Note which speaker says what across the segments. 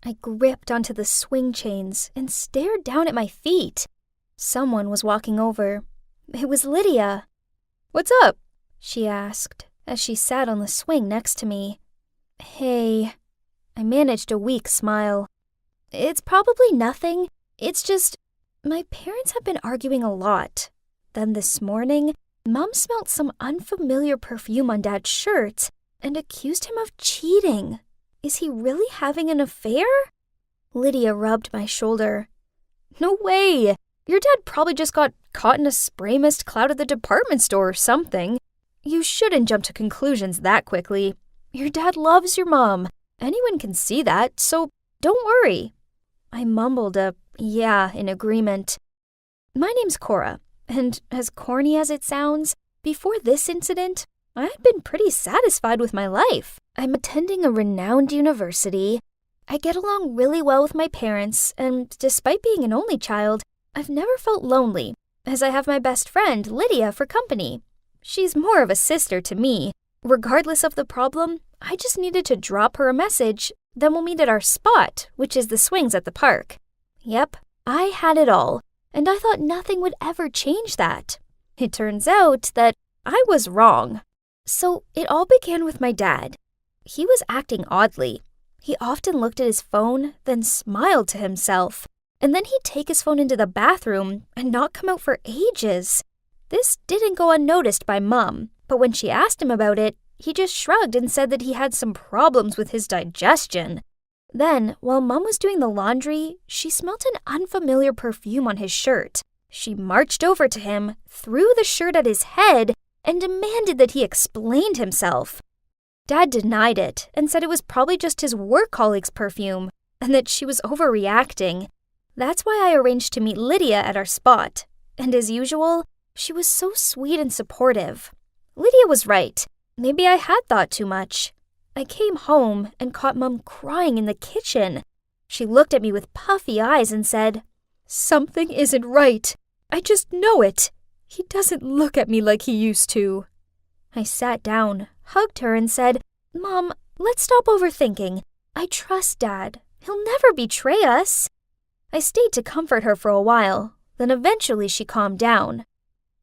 Speaker 1: I gripped onto the swing chains and stared down at my feet. Someone was walking over. It was Lydia. "What's up?" she asked as she sat on the swing next to me. "Hey." I managed a weak smile. "It's probably nothing. It's just, my parents have been arguing a lot. Then this morning, Mom smelled some unfamiliar perfume on Dad's shirt and accused him of cheating. Is he really having an affair?" Lydia rubbed my shoulder. "No way! Your dad probably just got caught in a spray mist cloud at the department store or something. You shouldn't jump to conclusions that quickly. Your dad loves your mom. Anyone can see that, so don't worry." I mumbled a yeah in agreement. "My name's Cora, and as corny as it sounds, before this incident, I had been pretty satisfied with my life. I'm attending a renowned university. I get along really well with my parents, and despite being an only child, I've never felt lonely, as I have my best friend, Lydia, for company. She's more of a sister to me. Regardless of the problem, I just needed to drop her a message, then we'll meet at our spot, which is the swings at the park." Yep, I had it all, and I thought nothing would ever change that. It turns out that I was wrong. So it all began with my dad. He was acting oddly. He often looked at his phone, then smiled to himself. And then he'd take his phone into the bathroom and not come out for ages. This didn't go unnoticed by Mom, but when she asked him about it, he just shrugged and said that he had some problems with his digestion. Then, while Mom was doing the laundry, she smelt an unfamiliar perfume on his shirt. She marched over to him, threw the shirt at his head, and demanded that he explain himself. Dad denied it and said it was probably just his work colleague's perfume, and that she was overreacting. That's why I arranged to meet Lydia at our spot. And as usual, she was so sweet and supportive. Lydia was right. Maybe I had thought too much. I came home and caught Mom crying in the kitchen. She looked at me with puffy eyes and said, "Something isn't right. I just know it. He doesn't look at me like he used to." I sat down, hugged her, and said, "Mom, let's stop overthinking. I trust Dad. He'll never betray us." I stayed to comfort her for a while, then eventually she calmed down.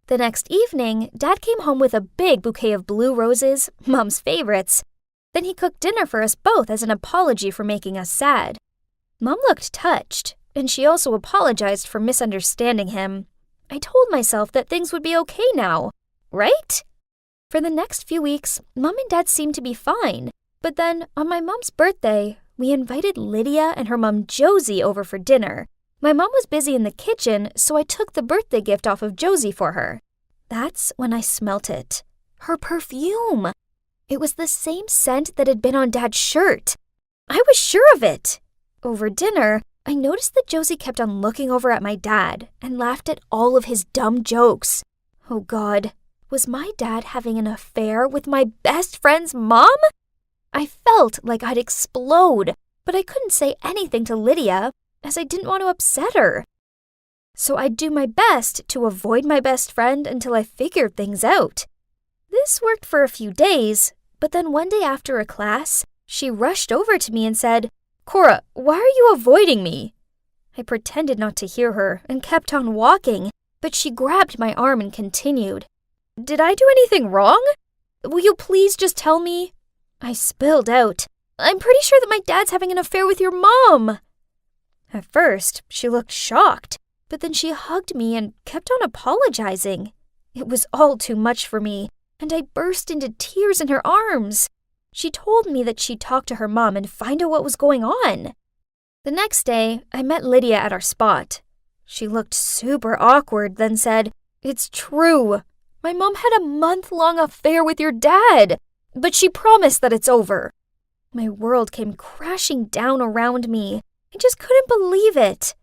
Speaker 1: The next evening, Dad came home with a big bouquet of blue roses, Mom's favorites. Then he cooked dinner for us both as an apology for making us sad. Mom looked touched, and she also apologized for misunderstanding him. I told myself that things would be okay now, right? For the next few weeks, Mom and Dad seemed to be fine. But then, on my mom's birthday, we invited Lydia and her mom Josie over for dinner. My mom was busy in the kitchen, so I took the birthday gift off of Josie for her. That's when I smelt it. Her perfume. It was the same scent that had been on Dad's shirt. I was sure of it. Over dinner, I noticed that Josie kept on looking over at my dad and laughed at all of his dumb jokes. Oh God, was my dad having an affair with my best friend's mom? I felt like I'd explode, but I couldn't say anything to Lydia, as I didn't want to upset her. So I'd do my best to avoid my best friend until I figured things out. This worked for a few days, but then one day after a class, she rushed over to me and said, "Cora, why are you avoiding me?" I pretended not to hear her and kept on walking, but she grabbed my arm and continued. "Did I do anything wrong? Will you please just tell me?" I spilled out, "I'm pretty sure that my dad's having an affair with your mom." At first, she looked shocked, but then she hugged me and kept on apologizing. It was all too much for me, and I burst into tears in her arms. She told me that she'd talk to her mom and find out what was going on. The next day, I met Lydia at our spot. She looked super awkward, then said, "It's true. My mom had a month-long affair with your dad, but she promised that it's over." My world came crashing down around me. I just couldn't believe it.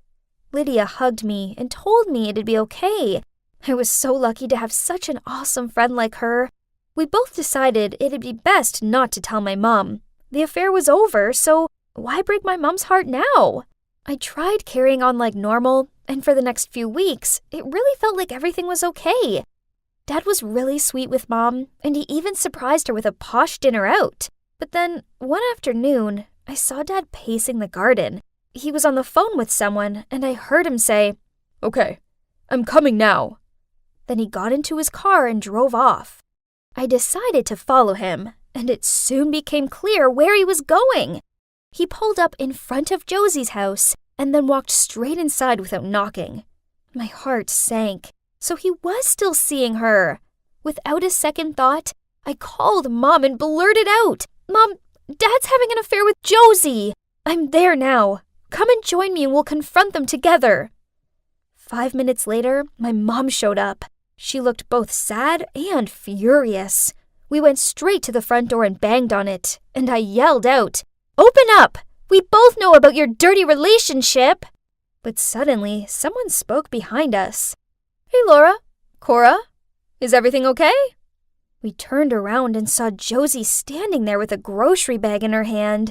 Speaker 1: Lydia hugged me and told me it'd be okay. I was so lucky to have such an awesome friend like her. We both decided it'd be best not to tell my mom. The affair was over, so why break my mom's heart now? I tried carrying on like normal, and for the next few weeks, it really felt like everything was okay. Dad was really sweet with Mom, and he even surprised her with a posh dinner out. But then, one afternoon, I saw Dad pacing the garden. He was on the phone with someone, and I heard him say,
Speaker 2: "Okay, I'm coming now."
Speaker 1: Then he got into his car and drove off. I decided to follow him, and it soon became clear where he was going. He pulled up in front of Josie's house and then walked straight inside without knocking. My heart sank. So he was still seeing her. Without a second thought, I called Mom and blurted out, "Mom, Dad's having an affair with Josie. I'm there now. Come and join me and we'll confront them together." 5 minutes later, my mom showed up. She looked both sad and furious. We went straight to the front door and banged on it, and I yelled out, "Open up! We both know about your dirty relationship!" But suddenly, someone spoke behind us.
Speaker 2: "Hey, Laura, Cora, is everything okay?"
Speaker 1: We turned around and saw Josie standing there with a grocery bag in her hand.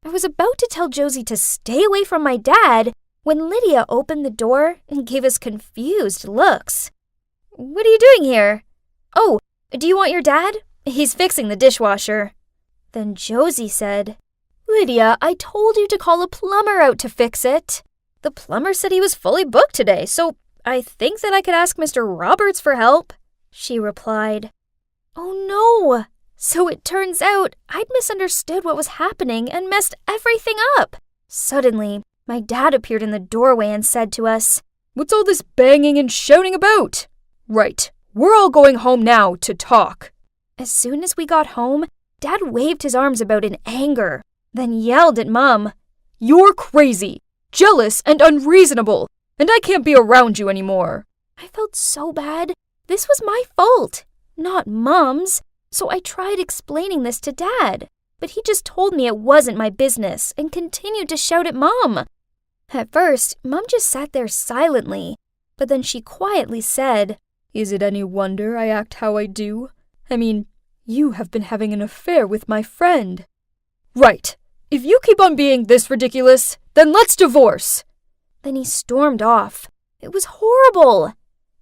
Speaker 1: I was about to tell Josie to stay away from my dad when Lydia opened the door and gave us confused looks. "What are you doing here?" "Oh, do you want your dad? He's fixing the dishwasher." Then Josie said, "Lydia, I told you to call a plumber out to fix it." "The plumber said he was fully booked today, so I think that I could ask Mr. Roberts for help," she replied. Oh no! So it turns out I'd misunderstood what was happening and messed everything up. Suddenly, my dad appeared in the doorway and said to us,
Speaker 2: "What's all this banging and shouting about?" "Right, we're all going home now to talk."
Speaker 1: As soon as we got home, Dad waved his arms about in anger, then yelled at Mom,
Speaker 2: "You're crazy, jealous, and unreasonable, and I can't be around you anymore."
Speaker 1: I felt so bad. This was my fault, not Mom's. So I tried explaining this to Dad, but he just told me it wasn't my business and continued to shout at Mom. At first, Mom just sat there silently, but then she quietly said,
Speaker 2: "Is it any wonder I act how I do? I mean, you have been having an affair with my friend." "Right. If you keep on being this ridiculous, then let's divorce."
Speaker 1: Then he stormed off. It was horrible.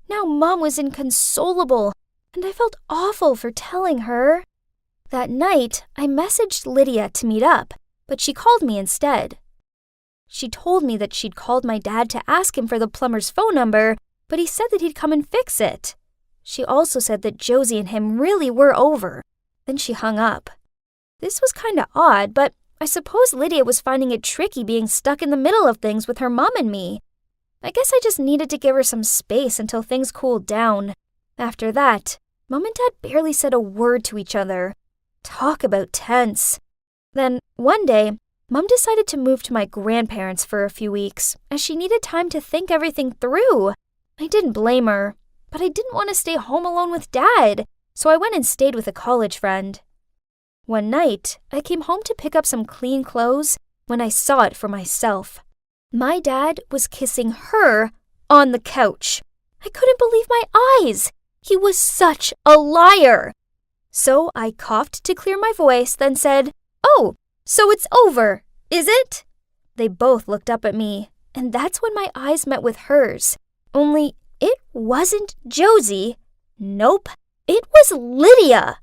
Speaker 1: Now Mom was inconsolable, and I felt awful for telling her. That night, I messaged Lydia to meet up, but she called me instead. She told me that she'd called my dad to ask him for the plumber's phone number, but he said that he'd come and fix it. She also said that Josie and him really were over. Then she hung up. This was kinda odd, but I suppose Lydia was finding it tricky being stuck in the middle of things with her mom and me. I guess I just needed to give her some space until things cooled down. After that, Mom and Dad barely said a word to each other. Talk about tense. Then, one day, Mom decided to move to my grandparents' for a few weeks, as she needed time to think everything through. I didn't blame her, but I didn't want to stay home alone with Dad, so I went and stayed with a college friend. One night, I came home to pick up some clean clothes when I saw it for myself. My dad was kissing her on the couch. I couldn't believe my eyes. He was such a liar. So I coughed to clear my voice, then said, "Oh, so it's over, is it?" They both looked up at me, and that's when my eyes met with hers. Only it wasn't Josie. Nope, it was Lydia.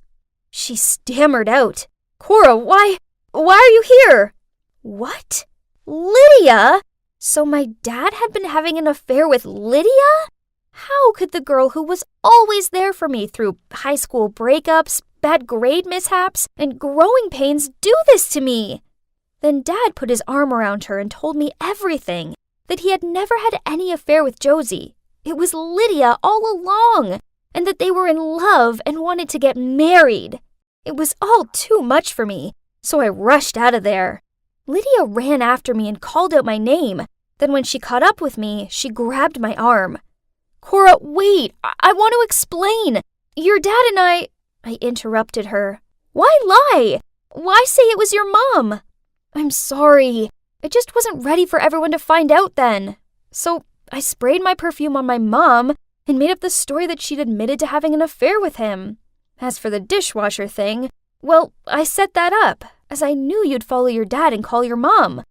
Speaker 1: She stammered out, "Cora, why are you here?" What? Lydia? So my dad had been having an affair with Lydia? How could the girl who was always there for me through high school breakups, bad grade mishaps, and growing pains do this to me? Then Dad put his arm around her and told me everything, that he had never had any affair with Josie. It was Lydia all along, and that they were in love and wanted to get married. It was all too much for me, so I rushed out of there. Lydia ran after me and called out my name. Then when she caught up with me, she grabbed my arm. "Cora, wait, I want to explain. Your dad and I interrupted her. "Why lie? Why say it was your mom?" "I'm sorry. I just wasn't ready for everyone to find out then. So I sprayed my perfume on my mom and made up the story that she'd admitted to having an affair with him. As for the dishwasher thing, well, I set that up, as I knew you'd follow your dad and call your mom.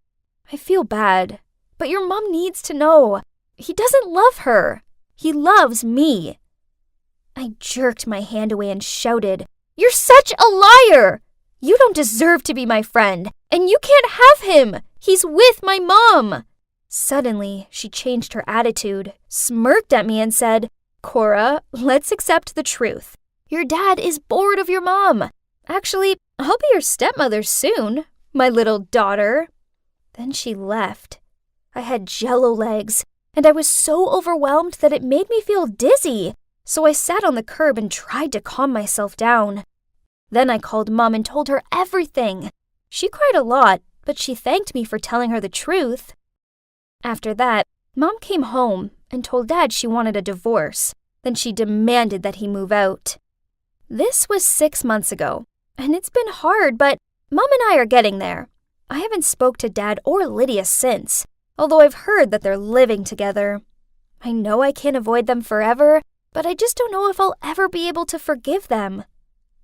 Speaker 1: I feel bad, but your mom needs to know. He doesn't love her. He loves me." I jerked my hand away and shouted, "You're such a liar! You don't deserve to be my friend, and you can't have him. He's with my mom. Suddenly, she changed her attitude, smirked at me, and said, Cora, let's accept the truth. Your dad is bored of your mom. Actually, I'll be your stepmother soon, my little daughter. Then she left. I had jello legs, and I was so overwhelmed that it made me feel dizzy, so I sat on the curb and tried to calm myself down. Then I called Mom and told her everything. She cried a lot, but she thanked me for telling her the truth. After that, Mom came home and told Dad she wanted a divorce. Then she demanded that he move out. This was 6 months ago, and it's been hard, but Mom and I are getting there. I haven't spoke to Dad or Lydia since, although I've heard that they're living together. I know I can't avoid them forever, but I just don't know if I'll ever be able to forgive them.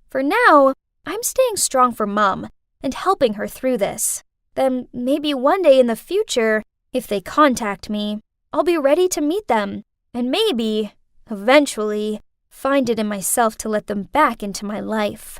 Speaker 1: For now, I'm staying strong for Mom and helping her through this. Then maybe one day in the future, if they contact me, I'll be ready to meet them and maybe, eventually, find it in myself to let them back into my life.